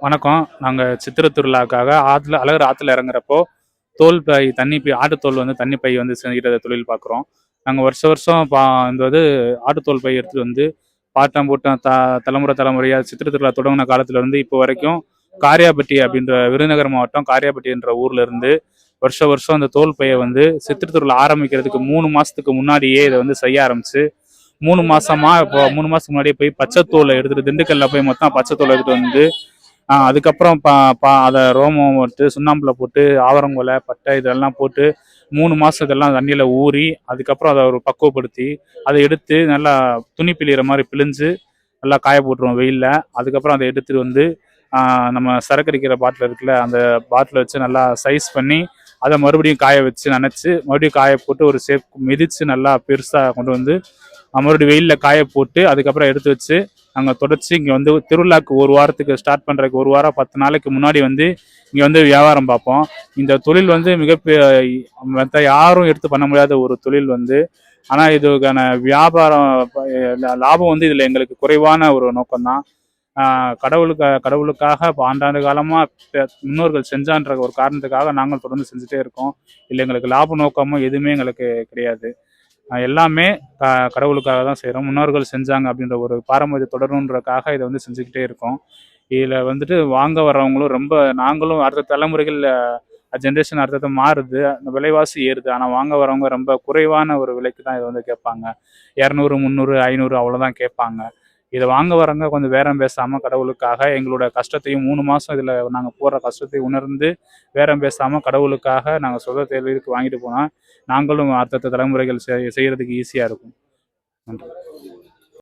வணக்கம். நாங்க சித்திரை திருவிழாக்காக அழகர் ஆத்துல இறங்குறப்போ தோல் பை தண்ணி பை ஆட்டுத்தோல் தண்ணி பை செய்கிற தொழில் பார்க்குறோம். நாங்கள் வருஷம் வருஷம் இந்த ஆட்டுத்தோல் பை எடுத்துகிட்டு பாட்டம் போட்டம் தலைமுறை தலைமுறையாக சித்திரை திருவிழா தொடங்கின காலத்துலேருந்து இப்போ வரைக்கும் காரியாபட்டி அப்படின்ற விருதுநகர் மாவட்டம் காரியாபட்டி என்ற ஊர்ல இருந்து வருஷம் வருஷம் அந்த தோல் பையை சித்திரை திருவிழா ஆரம்பிக்கிறதுக்கு 3 மாசத்துக்கு முன்னாடியே இதை செய்ய ஆரம்பிச்சு 3 மாசமா இப்போ 3 மாசத்துக்கு முன்னாடியே போய் பச்சைத்தோலை எடுத்துட்டு திண்டுக்கல்ல போய் மொத்தம் பச்சைத்தோலை எடுத்துட்டு அதுக்கப்புறம் அதை ரோமம் போட்டு சுண்ணாம்பில் போட்டு ஆவரங்கொலை பட்டை இதெல்லாம் போட்டு 3 மாதம் இதெல்லாம் தண்ணியில் ஊறி அதுக்கப்புறம் அதை ஒரு பக்குவப்படுத்தி அதை எடுத்து நல்லா துணி பிழிகிற மாதிரி பிழிஞ்சு நல்லா காய போட்டுருவோம் வெயிலில். அதுக்கப்புறம் அதை எடுத்துகிட்டு நம்ம சரக்கடிக்கிற பாட்டில் இருக்குல்ல அந்த பாட்டில் வச்சு நல்லா சைஸ் பண்ணி அதை மறுபடியும் காய வச்சு நனைச்சி மறுபடியும் காய போட்டு ஒரு சேப் மிதித்து நல்லா பெருசாக கொண்டு மறுபடியும் வெயிலில் காய போட்டு அதுக்கப்புறம் எடுத்து வச்சு நாங்கள் தொடச்சி இங்கே திருவிழாக்கு ஒரு வாரத்துக்கு ஸ்டார்ட் பண்ணுறதுக்கு ஒரு வாரம் 10 நாளைக்கு முன்னாடி இங்கே வியாபாரம் பார்ப்போம். இந்த தொழில் மிக யாரும் எடுத்து பண்ண முடியாத ஒரு தொழில் ஆனால் இதுக்கான வியாபாரம் லாபம் இதில் எங்களுக்கு குறைவான ஒரு நோக்கம்தான். கடவுளுக்காக ஆண்டாண்டு காலமாக முன்னோர்கள் செஞ்சான்ற ஒரு காரணத்துக்காக நாங்கள் தொடர்ந்து செஞ்சுட்டே இருக்கோம். இல்லை எங்களுக்கு லாப நோக்கமும் எதுவுமே எங்களுக்கு கிடையாது. எல்லாமே கடவுளுக்காக தான் செய்கிறோம். முன்னோர்கள் செஞ்சாங்க அப்படின்ற ஒரு பாரம்பரிய தொடரணுன்றக்காக இதை செஞ்சுக்கிட்டே இருக்கோம். இதில் வாங்க வர்றவங்களும் ரொம்ப நாங்களும் அடுத்த தலைமுறைகள் ஜென்ரேஷன் அடுத்தது மாறுது, அந்த விலைவாசி ஏறுது. ஆனால் வாங்க வரவங்க ரொம்ப குறைவான ஒரு விலைக்கு தான் இதை கேட்பாங்க. 200 300 500 அவ்வளோதான் கேட்பாங்க. இதை வாங்க வரவங்க கொஞ்சம் பேரம் பேசாமல் கடவுளுக்காக எங்களோட கஷ்டத்தையும் 3 மாதம் இதில் நாங்கள் போடுற கஷ்டத்தையும் உணர்ந்து பேரம் பேசாமல் கடவுளுக்காக நாங்கள் சொல்ல தேவைக்கு வாங்கிட்டு போனால் நாங்களும் அடுத்தடுத்த தலைமுறைகள் செய்கிறதுக்கு ஈஸியாக இருக்கும். நன்றி.